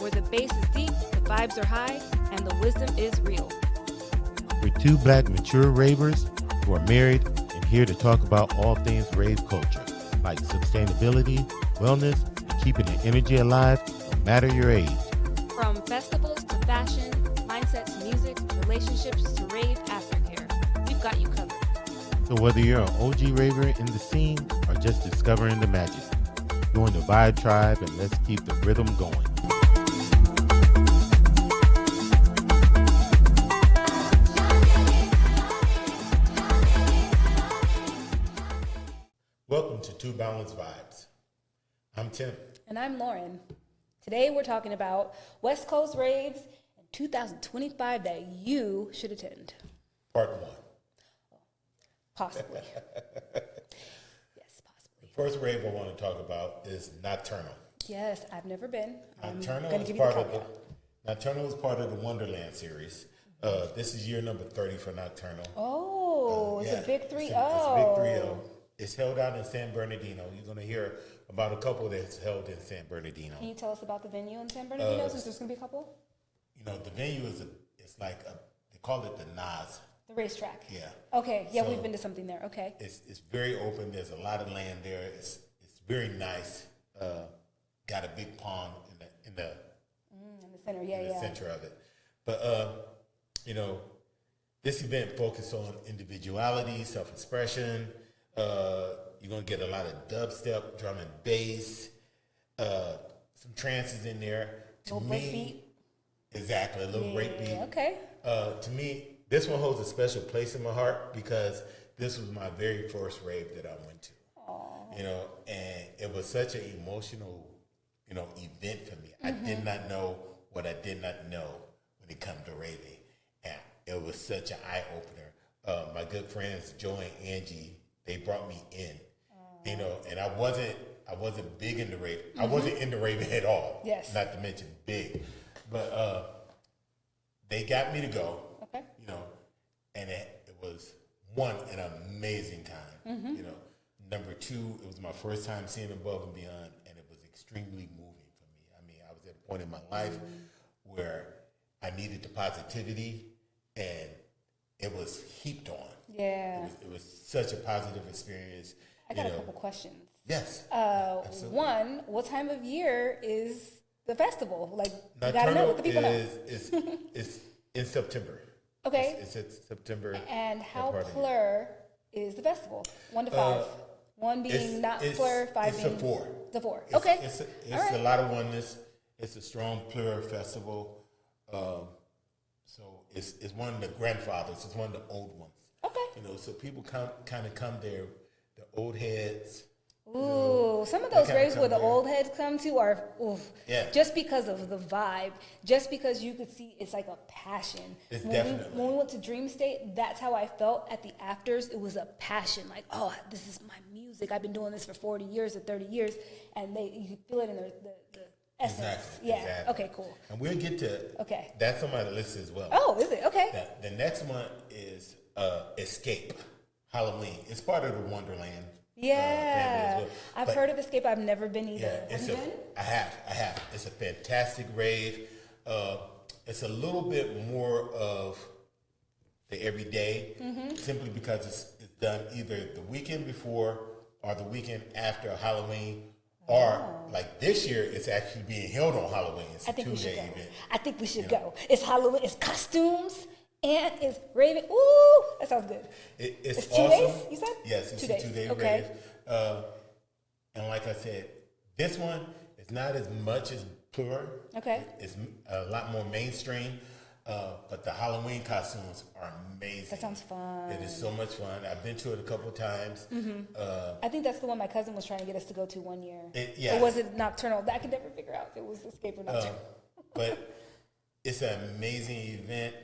where the bass is deep, the vibes are high, and the wisdom is real. We're two black mature ravers who are married and here to talk about all things rave culture, like sustainability, wellness, and keeping the energy alive no matter your age. From festivals to fashion, mindset to music, relationships to rave aftercare, we've got you covered. So whether you're an OG raver in the scene or just discovering the magic, join the Vibe Tribe and let's keep the rhythm going. Welcome to Two Balanced Vibes. I'm Tim. And I'm Lauren. Today we're talking about West Coast Raves in 2025 that you should attend. Part one. Possibly. Yes, possibly. The first rave I want to talk about is Nocturnal. Yes, I've never been. Nocturnal I'm is give part you of the Nocturnal is part of the Wonderland series. This is year number 30 for Nocturnal. Oh, it's a big 3-0. It's a big 3-0. It's held out in San Bernardino. You're going to hear about a couple that's held in San Bernardino. Can you tell us about the venue in San Bernardino, since there's going to be a couple? You know, the venue it's like they call it the Nas. The racetrack. Yeah. Okay. Yeah, So we've been to something there. Okay. It's very open. There's a lot of land there. It's very nice. Got a big pond in the Center. Yeah, in the yeah. center of it. But you know, this event focuses on individuality, self-expression. You're gonna get a lot of dubstep, drum and bass, some trances in there. To little break beat. Exactly, a little break beat. Okay. To me, this one holds a special place in my heart because this was my very first rave that I went to. Aww. You know, and it was such an emotional, event for me. I did not know what I did not know when it comes to raving, and it was such an eye opener. My good friends Joe and Angie, they brought me in, and I wasn't big into raving. I wasn't into raving at all. Yes. Not to mention big, but they got me to go. Okay. And it was an amazing time. Number two, it was my first time seeing Above and Beyond, and it was extremely moving for me. I mean, I was at a point in my life where I needed the positivity, and it was heaped on. Yeah. It was such a positive experience. I got a couple questions. Yes. One, what time of year is the festival? Like, you gotta Nocturnal know what the people know. is in September. Okay. It's September. And how part of it. plur is the festival? 1 to 5. 1 being not plur, 5 being a 4. The 4. Okay. It's All right. a lot of oneness. It's a strong plur festival. So it's one of the grandfathers. It's one of the old ones. Okay. So people kind of come there, the old heads. Ooh, some of those kinda raves come where the there. old heads come to are, Yeah. just because of the vibe, just because you could see it's like a passion. It's when definitely. when we went to Dream State, that's how I felt at the afters. It was a passion, like, oh, this is my music. I've been doing this for 40 years or 30 years, and you could feel it in the essence. Exactly. Yeah. Exactly. Okay. Cool. And we'll get to. Okay. That's on my list as well. Oh, is it? Okay. The next one is Escape Halloween. It's part of the Wonderland. Yeah. Family as well. I've But heard of Escape. I've never been either. Yeah, Have you been? I have. It's a fantastic rave. It's a little bit more of the everyday, simply because it's done either the weekend before or the weekend after Halloween, or like this year, it's actually being held on Halloween. It's I think a we should 2-day go. event. I think we should go. It's Halloween. It's costumes and it's raving. Ooh, that sounds good. It's 2 awesome. days, you said? Yes, it's 2 a days. 2-day Okay. rave. And like I said, this one is not as much as Plur. Okay. It's a lot more mainstream, but the Halloween costumes are amazing. That sounds fun. It is so much fun. I've been to it a couple of times. I think that's the one my cousin was trying to get us to go to one year. Yeah. Or was it Nocturnal? I could never figure out if it was Escape or Nocturnal. But it's an amazing event.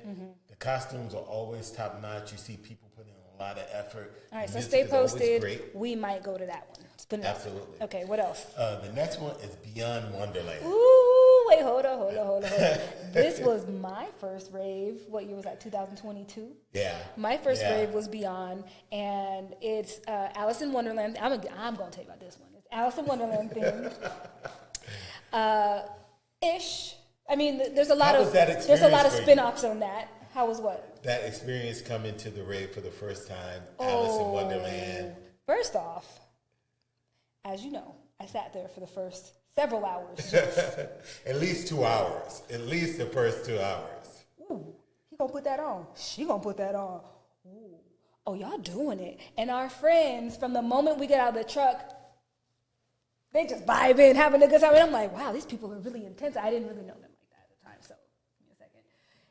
The costumes are always top notch. You see people putting in a lot of effort. All right, The so music stay is always posted. great. We might go to that one. Let's put it out. Absolutely. Okay, what else? The next one is Beyond Wonderland. Ooh, wait, hold on. This was my first rave. What year was that? 2022? Yeah. My first Yeah. rave was Beyond, and it's Alice in Wonderland. I'm going to tell you about this one. It's Alice in Wonderland themed. Ish. I mean, there's a lot How of was that there's a lot of experience for you? spin-offs on that. How was what? That experience coming to the rave for the first time, Alice in Wonderland. First off, as you know, I sat there for the first several hours. At least 2 hours. At least the first 2 hours. Ooh, he gonna put that on. She gonna put that on. Ooh. Oh, y'all doing it. And our friends, from the moment we get out of the truck, they just vibing, having a good time. And I'm like, wow, these people are really intense. I didn't really know them like that at the time, so give me a second.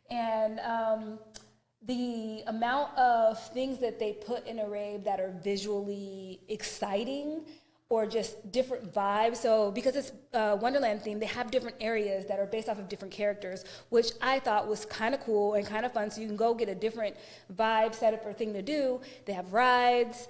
And the amount of things that they put in a rave that are visually exciting or just different vibes. So because it's Wonderland themed, they have different areas that are based off of different characters, which I thought was kind of cool and kind of fun. So you can go get a different vibe, setup, or thing to do. They have rides.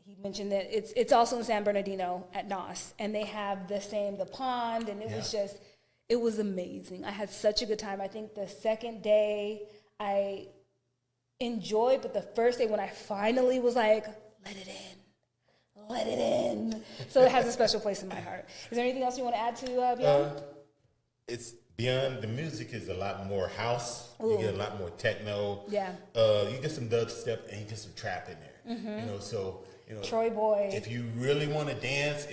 He mentioned that it's also in San Bernardino at NOS, and they have the pond, and it was amazing. I had such a good time. I think the second day I enjoyed, but the first day when I finally was like, let it in. So it has a special place in my heart. Is there anything else you want to add to Beyond? It's Beyond. The music is a lot more house. Ooh. You get a lot more techno. Yeah. You get some dubstep and you get some trap in there. Mm-hmm. You know, so Troy Boy. If you really want to dance,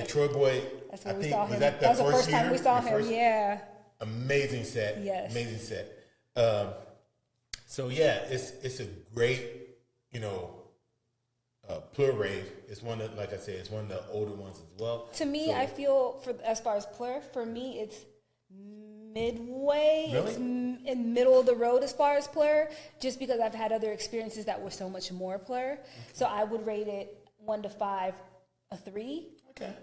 Troy Boy. That's where we saw him. That was the first time we saw him. Yeah. Amazing set. Yes. Amazing set. So yeah, it's a great, Plur Rave. It's one of, like I said, it's one of the older ones as well. To me, I feel as far as Plur, for me, it's midway. Really? It's in middle of the road as far as Plur, just because I've had other experiences that were so much more Plur. Okay. So I would rate it 1 to 5, a 3. Okay.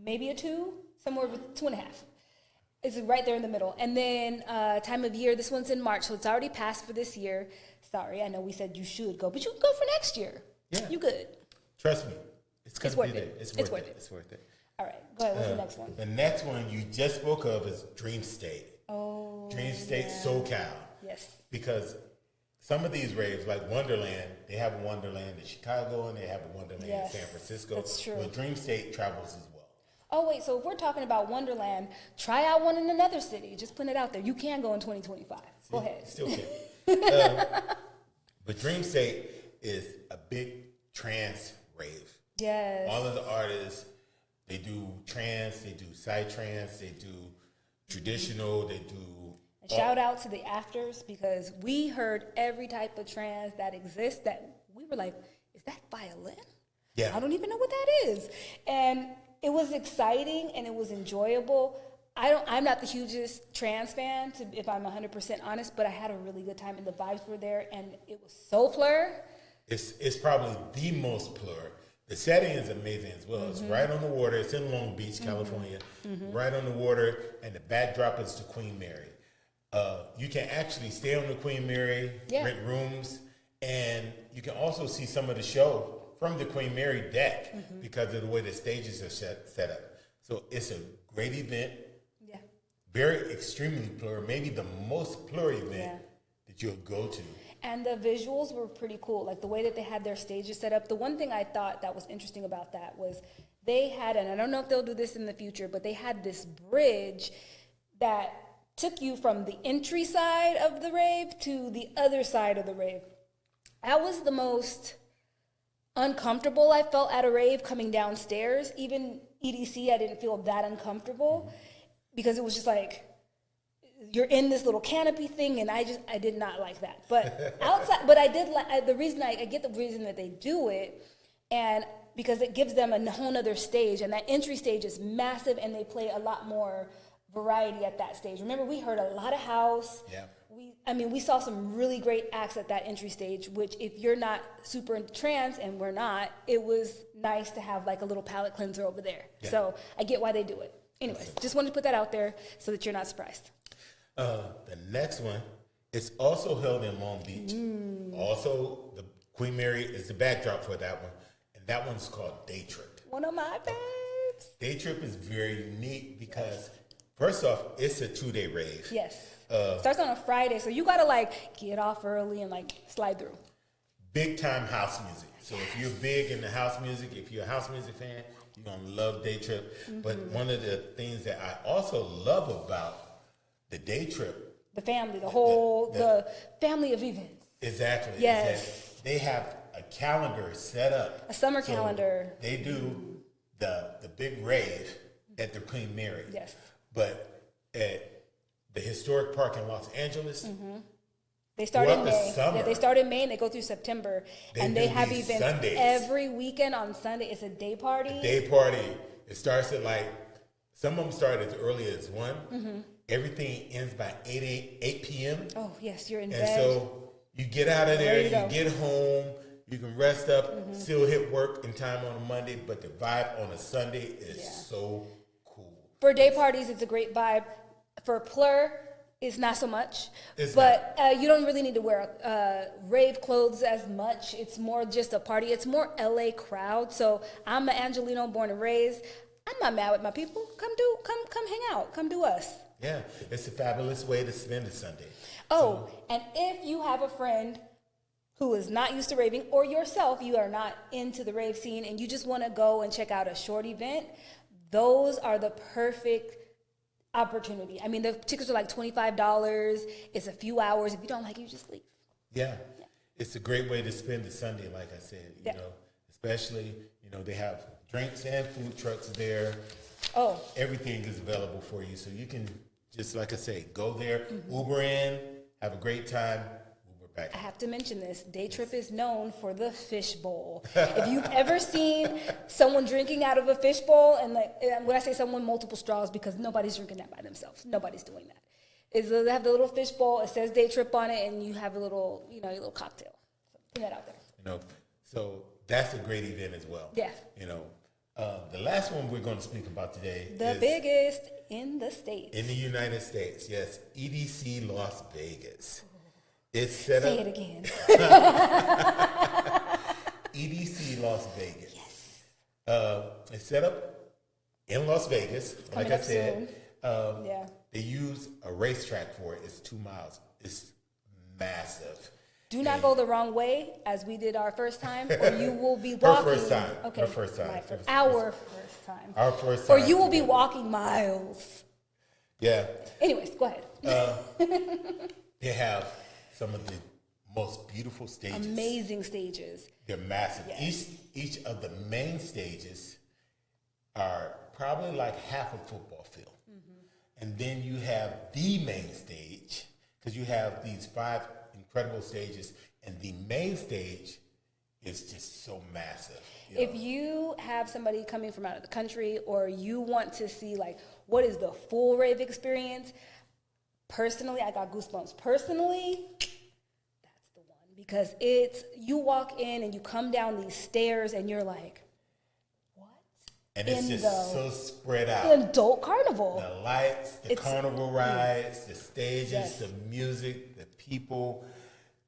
Maybe a 2, somewhere with 2.5. It's right there in the middle. And then time of year, this one's in March, so it's already passed for this year. Sorry, I know we said you should go, but you can go for next year. Yeah. You good. Trust me. It's worth it. It's worth it. All right, go ahead. What's the next one? The next one you just spoke of is Dream State. Oh. Dream State SoCal. Yes. Because some of these raves, like Wonderland, they have a Wonderland in Chicago and they have a Wonderland in San Francisco. That's true. But Dream State travels as well. Oh, wait, so if we're talking about Wonderland, try out one in another city. Just putting it out there. You can go in 2025. Go ahead. Still can. But Dream State is a big trance rave. Yes. All of the artists, they do trance, they do psytrance, they do traditional, they do... And shout out to the afters, because we heard every type of trance that exists that we were like, is that violin? Yeah. I don't even know what that is. And it was exciting and it was enjoyable. I'm not the hugest trance fan, if I'm 100% honest, but I had a really good time and the vibes were there and it was so Plur. It's probably the most Plur. The setting is amazing as well. Mm-hmm. It's right on the water. It's in Long Beach, California. Mm-hmm. Right on the water, and the backdrop is to Queen Mary. You can actually stay on the Queen Mary, rent rooms, and you can also see some of the show from the Queen Mary deck because of the way the stages are set up. So it's a great event. Yeah. Very extremely Plur, maybe the most Plur event that you'll go to. And the visuals were pretty cool, like the way that they had their stages set up. The one thing I thought that was interesting about that was they had, and I don't know if they'll do this in the future, but they had this bridge that took you from the entry side of the rave to the other side of the rave. That was the most uncomfortable I felt at a rave coming downstairs. Even EDC, I didn't feel that uncomfortable because it was just like, you're in this little canopy thing, and I did not like that. But outside, but I did like the reason I get the reason that they do it, and because it gives them a whole nother stage, and that entry stage is massive, and they play a lot more variety at that stage. Remember, we heard a lot of house. Yeah. We saw some really great acts at that entry stage, which if you're not super into trance, and we're not, it was nice to have like a little palate cleanser over there. Yeah. So I get why they do it. Anyways, just wanted to put that out there so that you're not surprised. The next one is also held in Long Beach. Also, the Queen Mary is the backdrop for that one, and that one's called Daytrip. One of my faves. Daytrip is very unique because, first off, it's a 2-day rave. Yes. Starts on a Friday, so you gotta like get off early and like slide through. Big time house music. So if you're big into house music, if you're a house music fan, you're gonna love Daytrip. But one of the things that I also love about the Daytrip. The family, the family of events. Exactly. Yes. Exactly. They have a calendar set up. A summer calendar. They do the big rave at the Queen Mary. Yes. But at the historic park in Los Angeles, they start in throughout the May. summer. Yeah, they start in May and they go through September. And they do have these events Sundays. every weekend on Sunday. It's a day party. Day party. It starts at like, some of them start as early as 1. Everything ends by 8 p.m. Oh, yes, you're in And bed. so you get out of there, Ready you to go. get home, you can rest up, still hit work in time on a Monday, but the vibe on a Sunday is so cool. For day parties, it's a great vibe. For Plur, it's not so much. It's but you don't really need to wear rave clothes as much. It's more just a party. It's more LA crowd. So I'm an Angelino born and raised. I'm not mad with my people. Come hang out. Come do us. Yeah, it's a fabulous way to spend a Sunday. Oh, and if you have a friend who is not used to raving, or yourself, you are not into the rave scene, and you just want to go and check out a short event, those are the perfect opportunity. I mean, the tickets are like $25. It's a few hours. If you don't like it, you just leave. Yeah. It's a great way to spend a Sunday, like I said, you know, especially, you know, they have drinks and food trucks there. Oh. Everything is available for you. So you can just, like I say, go there, Uber in, have a great time, Uber back. I have to mention this. Daytrip is known for the fish bowl. If you've ever seen someone drinking out of a fish bowl, and like when I say someone, multiple straws, because nobody's drinking that by themselves. Nobody's doing that. They have the little fish bowl. It says Daytrip on it, and you have a little, you know, your little cocktail. So put that out there. You know, so that's a great event as well. Yeah. You know, the last one we're going to speak about today The is biggest in the States. in the United States. Yes, EDC Las Vegas. It's set Say up. it again. EDC Las Vegas. Yes. It's set up in Las Vegas. Coming like I up said, Yeah. they use a racetrack for it. It's 2 miles. It's massive. Do not go the wrong way, as we did our first time, or you will be walking. first time. Okay. Her first time. Our first time. Our first Or time. you will be walking miles. Yeah. Anyways, go ahead. They have some of the most beautiful stages. Amazing stages. They're massive. Yes. Each of the main stages are probably like half a football field. And then you have the main stage, because you have these 5 incredible stages, and the main stage is just so massive. You If you have somebody coming from out of the country, or you want to see like what is the full rave experience, personally, I got goosebumps. Personally, that's the one, because you walk in and you come down these stairs and you're like, what? And it's in just so spread out. An adult carnival. The lights, the carnival rides, the stages, Yes. the music, the people,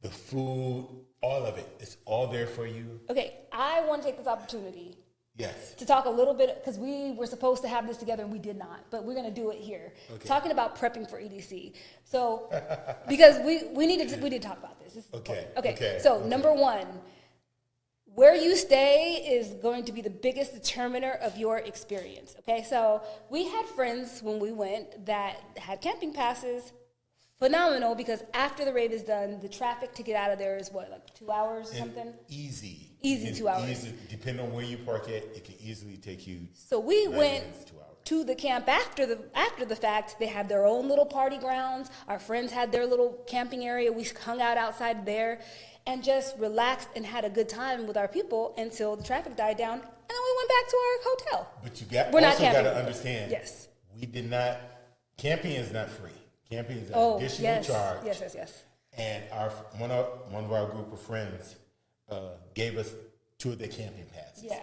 the food, all of it. It's all there for you. Okay, I want to take this opportunity Yes. to talk a little bit, because we were supposed to have this together and we did not, but we're going to do it here. Okay. Talking about prepping for EDC. So, because we need to talk about this. This is Okay, important. okay, So, okay. number one, where you stay is going to be the biggest determiner of your experience. Okay, so we had friends when we went that had camping passes. Phenomenal, because after the rave is done, the traffic to get out of there is what, like 2 hours or something? Easy. Easy 2 hours. Depending on where you park at, it can easily take you. So we 90 went minutes, 2 hours. to the camp after the fact. They had their own little party grounds. Our friends had their little camping area. We hung out outside there and just relaxed and had a good time with our people until the traffic died down, and then we went back to our hotel. But you We're not also got to camping. understand. Yes. We did not. Camping is not free. Camping is an additional yes. charge. Yes. And one of our group of friends gave us 2 of their camping passes. Yeah.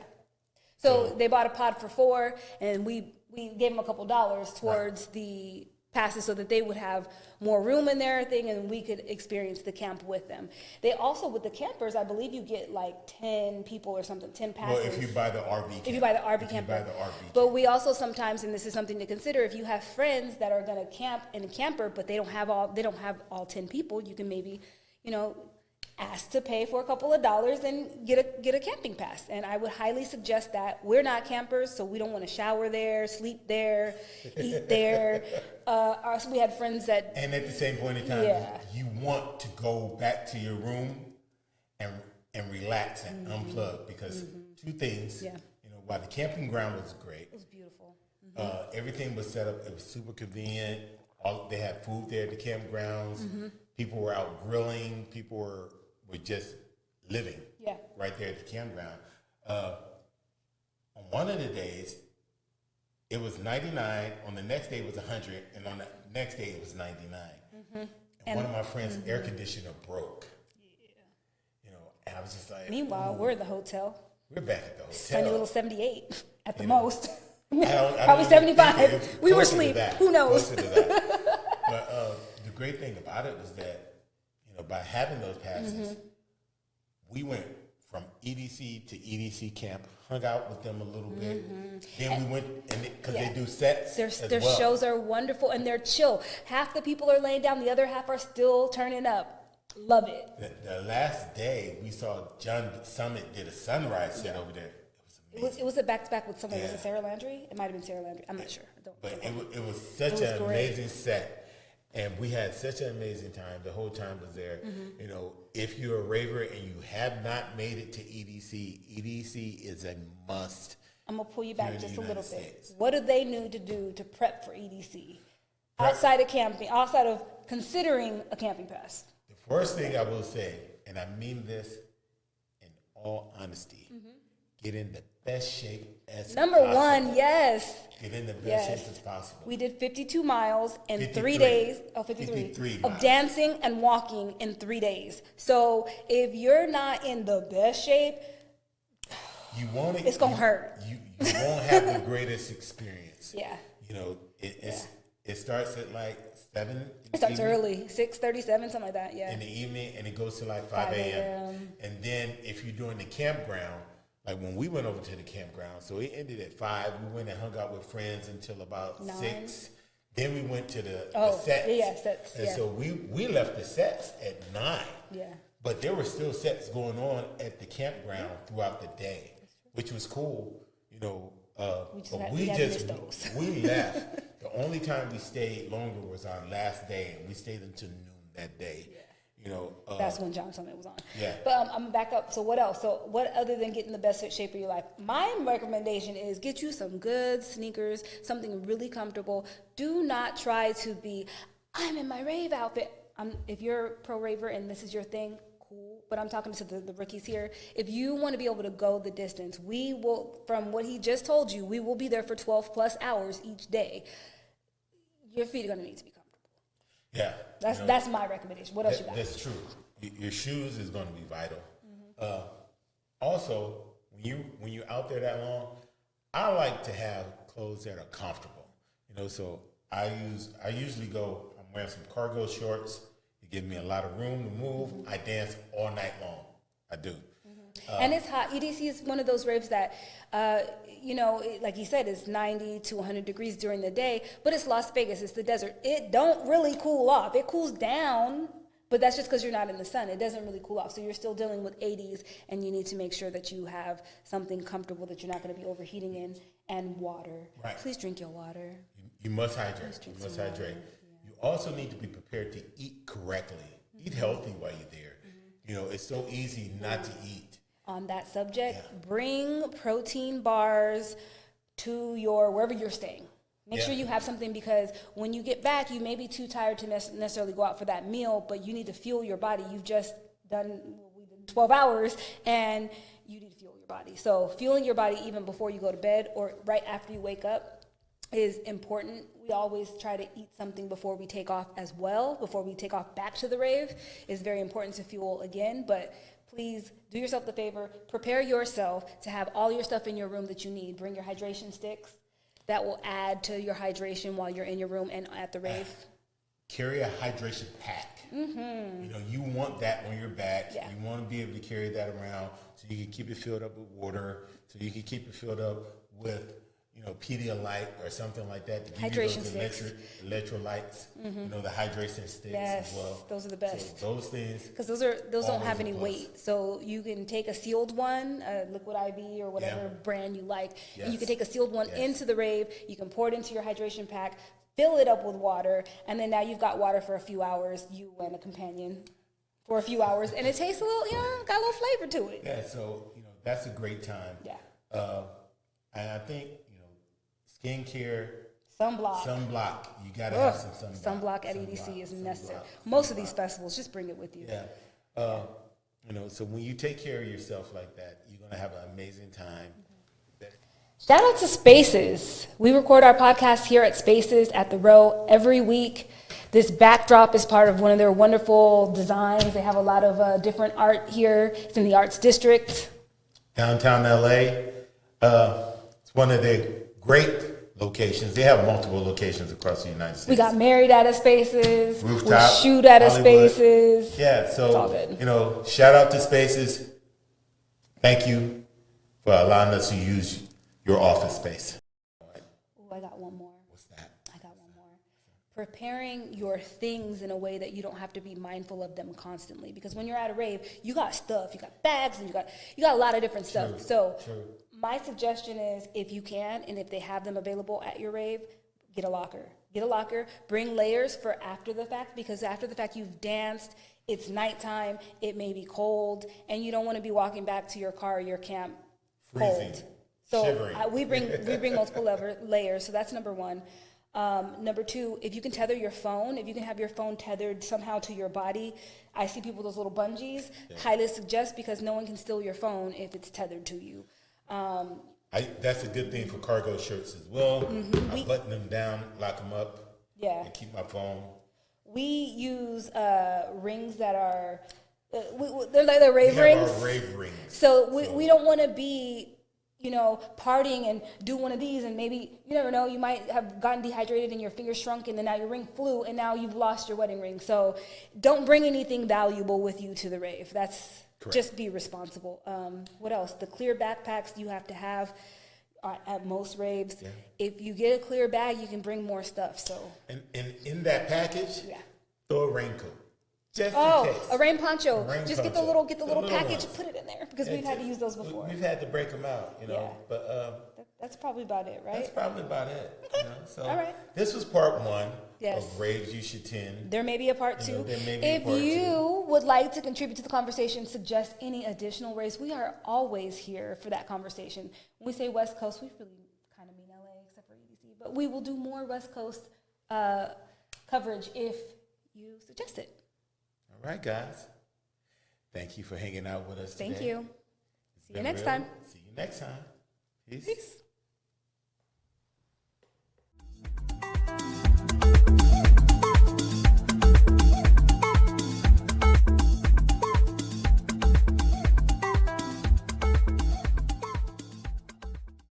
So they bought a pod for 4, and we gave them a couple dollars towards the passes so that they would have more room in their thing and we could experience the camp with them. They also, with the campers, I believe you get like 10 people or something, 10 passes. Well, if you buy the RV camper. If you buy the RV camper. But we also sometimes, and this is something to consider, if you have friends that are going to camp in a camper, but they don't have all 10 people, you can maybe, ask to pay for a couple of dollars and get a camping pass. And I would highly suggest that. We're not campers, so we don't want to shower there, sleep there, eat there. We had friends that... And at the same point in time, Yeah. you want to go back to your room and relax and unplug, because two things, Yeah. you know, while the camping ground was great, It was beautiful. everything was set up. It was super convenient. They had food there at the campgrounds. People were out grilling. People were just living right there at the campground. On one of the days, it was 99. On the next day, it was 100. And on the next day, it was 99. And one of my friends' air conditioner broke. You know, and I was just like... Meanwhile, we're in the hotel. We're back at the hotel. Sunny little 78 at the You know, most. I don't Probably even 75. think it- We were closer to asleep. that, Who knows? closer to that. But the great thing about it was that, you know, by having those passes, we went from EDC to EDC camp, hung out with them a little bit. Then we went, and because they do sets Their well. shows are wonderful and they're chill. Half the people are laying down, the other half are still turning up. Love it. The last day, we saw John Summit did a sunrise set over there. It was a back-to-back with someone. Was Yeah. it Sarah Landry? It might have been Sarah Landry. I'm not sure. But it was such was an great. amazing set. And we had such an amazing time. The whole time was there. You know, if you're a raver and you have not made it to EDC, EDC is a must. I'm going to pull you Here back in just the a little United bit. States. What do they need to do to prep for EDC? Outside of camping, outside of considering a camping pass. The first thing I will say, and I mean this in all honesty, get in the best shape as Number possible. one, yes. Get in the best Yes. shape as possible. We did 52 miles in 3 53. days. Oh, 53. 53 Of miles. dancing and walking in 3 days. So if you're not in the best shape, You won't. It's gonna hurt. You won't have the greatest experience. yeah. You know, it starts at like 7. in It starts the evening, early, 6:37, something like that. Yeah. in the evening, and it goes to like 5 a.m. And then if you're doing the campground, like when we went over to the campground, so it ended at 5. We went and hung out with friends until about 9. 6. Then we went to the Oh, sets. yeah, sets, And yeah. so we left the sets at 9. Yeah. But there were still sets going on at the campground throughout the day, which was cool, you know. We had to miss those. We left. The only time we stayed longer was our last day, and we stayed until noon that day. You know, That's when John Summit was on. Yeah. But I'm gonna back up. So what else? So what other than getting the best shape of your life? My recommendation is get you some good sneakers, something really comfortable. Do not try to be, I'm in my rave outfit. If you're a pro raver and this is your thing, cool. But I'm talking to the rookies here. If you want to be able to go the distance, we will, from what he just told you, we will be there for 12 plus hours each day. Your feet are gonna need to be comfortable. yeah. That's my recommendation. What else you got? That's true. Your shoes is going to be vital. Also, when you're out there that long, I like to have clothes that are comfortable. You know, so I usually go. I'm wearing some cargo shorts. It gives me a lot of room to move. I dance all night long. I do. And it's hot. EDC is one of those raves that, like you said, it's 90 to 100 degrees during the day, but it's Las Vegas. It's the desert. It don't really cool off. It cools down, but that's just because you're not in the sun. It doesn't really cool off. So you're still dealing with 80s, and you need to make sure that you have something comfortable that you're not going to be overheating in, and water. Right. Please drink your water. You must hydrate. You must hydrate. You also need to be prepared to eat correctly. Eat healthy while you're there. You know, it's so easy not to eat. On that subject, bring protein bars to wherever you're staying. Make sure you have something, because when you get back, you may be too tired to necessarily go out for that meal, but you need to fuel your body. You've just done 12 hours, and you need to fuel your body. So fueling your body even before you go to bed or right after you wake up is important. We always try to eat something before we take off as well. Before we take off back to the rave, it's very important to fuel again, but please do yourself the favor, prepare yourself to have all your stuff in your room that you need. Bring your hydration sticks. That will add to your hydration while you're in your room and at the rave. Carry a hydration pack. You know, you want that on your back. Yeah. You want to be able to carry that around so you can keep it filled up with water, so you can keep it filled up with, Pedialyte or something like that to give Hydration you those sticks. Electrolytes. The hydration sticks Yes, as well. those are the best. So those things. Because those don't always have a any plus. weight, so you can take a sealed one, Liquid IV or whatever Yeah. brand you like, and you Yes. can take a sealed one Yes. into the rave. You can pour it into your hydration pack, fill it up with water, and then now you've got water for a few hours. You and a companion for a few hours, and it tastes a little, got a little flavor to it. Yeah, so that's a great time. Yeah. And I think skincare, Sunblock. sunblock. You gotta Ugh, have some sunblock. sunblock at EDC is Sunblock, necessary. sunblock, Most of sunblock. these festivals, just bring it with you. Yeah. So when you take care of yourself like that, you're gonna have an amazing time. Shout out to Spaces. We record our podcast here at Spaces at the Row every week. This backdrop is part of one of their wonderful designs. They have a lot of different art here. It's in the Arts District. Downtown LA. It's one of the great locations. They have multiple locations across the United States. We got married out of Spaces. Rooftop, We shoot out of Hollywood. Spaces. Yeah, so It's all good. Shout out to Spaces. Thank you for allowing us to use your office space. Ooh, I got one more. What's that? I got one more. Preparing your things in a way that you don't have to be mindful of them constantly. Because when you're at a rave, you got stuff, you got bags, and you got a lot of different stuff. So my suggestion is, if you can, and if they have them available at your rave, get a locker. Get a locker. Bring layers for after the fact, because after the fact you've danced, it's nighttime, it may be cold, and you don't want to be walking back to your car or your camp Freezing. cold. So Shivering. we bring multiple layers. So that's number one. Number two, if you can tether your phone, if you can have your phone tethered somehow to your body, I see people with those little bungees. Yeah. Highly suggest, because no one can steal your phone if it's tethered to you. That's a good thing for cargo shirts as well. I button them down, lock them up, and keep my phone. We use rings that are they're like the rave rings. Our rave rings. So we don't want to be partying and do one of these, and maybe, you never know, you might have gotten dehydrated and your finger shrunk, and then now your ring flew, and now you've lost your wedding ring. So don't bring anything valuable with you to the rave. That's correct. Just be responsible. What else? The clear backpacks you have to have at most raves. Yeah. If you get a clear bag, you can bring more stuff. So and in that package, throw a raincoat. Just in case. A rain poncho. Just get the little package ones. and put it in there, because we've had to use those before. We've had to break them out, Yeah. But that's probably about it, right? That's probably about it. Okay. So all right. This was part one Yes. of Raves You Should Attend. There may be a part two. There may be if a part you would like to contribute to the conversation, suggest any additional raves, we are always here for that conversation. When we say West Coast, we really kind of mean LA, except for EDC, but we will do more West Coast coverage if you suggest it. All right, guys. Thank you for hanging out with us today. Thank you. See you next time. See you next time. Peace. Peace.